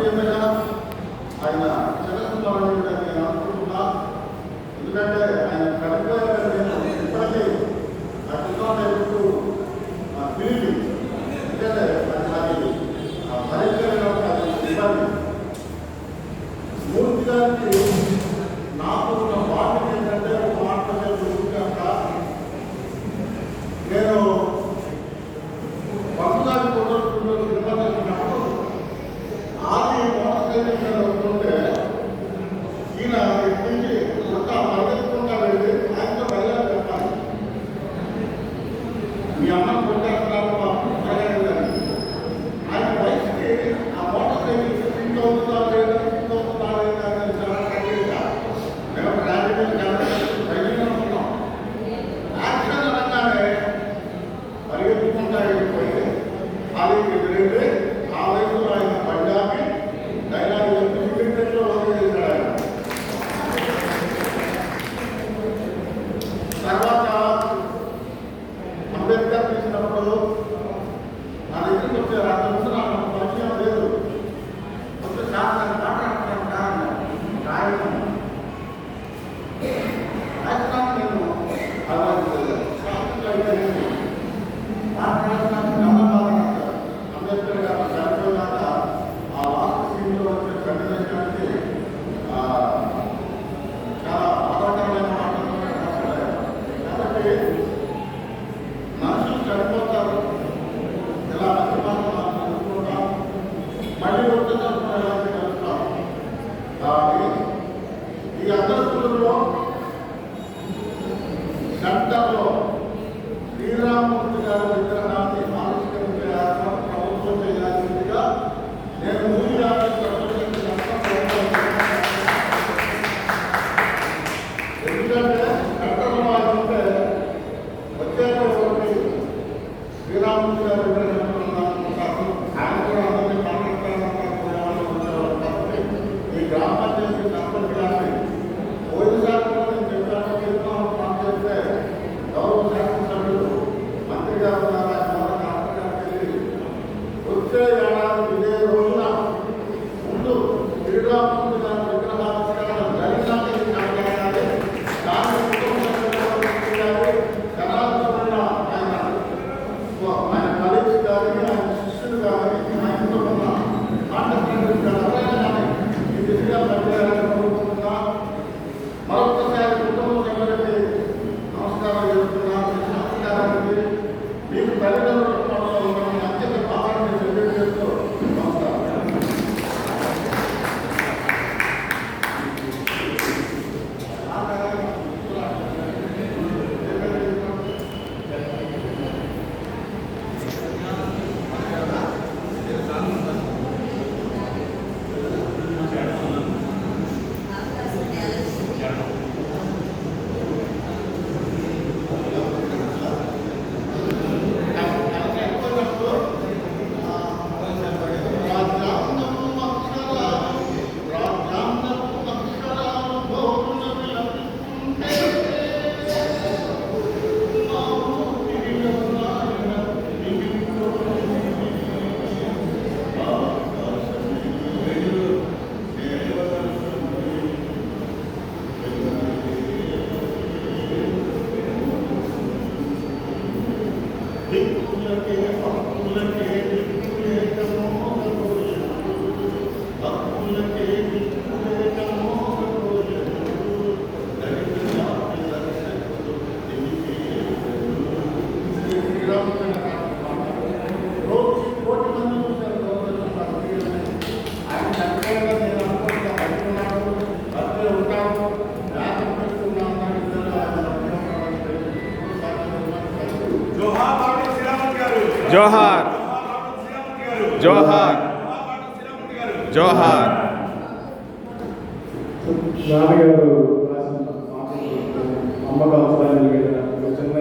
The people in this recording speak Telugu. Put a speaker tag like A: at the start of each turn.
A: ఏమైనా ఆయన చిరస్మరణీయుడని నేను అనుకుంటున్నా. ఎందుకంటే ఆయన చనిపోయారని నేను ఇప్పటికీ అటు ఫీలింగ్ ఎందుకంటే అది భరించలేని ఇబ్బంది. మూర్తి గారికి నాకు ఉన్న బాధ్యత ఏంటంటే ఒక మాట నేను పంచాయతీ కుదరతున్నప్పుడు ఆది మోటార్ వస్తుంటే ఈయన నుంచి ఒక పరిగెత్తుకుంటా వెళ్ళి ఆయనతో బయలుదేరి చెప్పాలి, మీ అమ్మ కొట్టేస్తున్నారు ఆయన వయసుకి ఆ మోటార్ సైకిల్ ఫిఫ్టీన్ అవుతుందా లేదా అనేది చాలా కఠినంగా మేము ట్రాఫిక్ ఉన్నాం. యాక్షన్ అనగానే పరిగెత్తుకుంటా వెళ్ళిపోయి ఖాళీకి ఎదురైతే ఆ వయసులో ఆయన పంజాబీ డైలాగ్ చెప్పి క్రికెట్లో వదిలేశాడు ఆయన. తర్వాత అంబేద్కర్ తీసినప్పుడు నా దగ్గరికి వచ్చారు. ఆ తెలుసు నాకు పరిచయం లేదు. కొంచెం చాలా మాట్లాడుతున్నాను రాయడం నేను అంబేద్కర్ గారు చనిపోయినాక ఆ లాస్ట్ సీన్లో వచ్చే సన్నివేశానికి చాలా ఆధారమైన మాటలు కాబట్టి మనుషులు చనిపోతారు, ఇలా మంచి తెలుసుకుంటాం, మళ్ళీ వచ్చేటప్పుడు ఎలాంటి కలుస్తాం. కాబట్టి ఈ అందరిలో సెంటర్లో శ్రీరామూర్తి గారి విగ్రహాన్ని ఆవిష్కరించే ఏర్పాటు ప్రభుత్వం చేయాల్సిందిగా నేను ఎందుకంటే సెంటర్లో ఉంటే వచ్చేటటువంటి శ్రీరామూర్తి గారి విగ్రహం ఆయన కూడా అందరినీ కాబట్టి ఈ గ్రామ పంచాయతీ సర్పంచ్ గారిని పోయినసారి కూడా నేను చెప్పాను, తీర్మానం పాస్ చేస్తే గౌరవ శాసనసభ్యులు మంత్రి గారు వచ్చే ఏడాది ఇదే రోజున ముందు శ్రీరామూర్తి గారి విగ్రహావిష్కరణ జరిగినాక జనార్దనమైన ఆయన కలీగ్స్ కానీ ఆయన శిష్యులు కానీ ఆయనతో ఉన్న కాంటాక్ట్ ఎవరైనా కానీ ఈ దిశగా పనిచేయాలని కోరుకుంటున్నా. మరొకసారి కుటుంబ సభ్యులకి నమస్కారం చేస్తున్నాను. నమస్కారానికి మీకు తల్లిదండ్రుల అత్యంత భావాన్ని తెలియజేస్తూ నమస్కారం.
B: జోహార్ జోహార్ జోహార్.
C: నాన్నగారు రాసిన అమ్మకు అవసరాన్ని చిన్న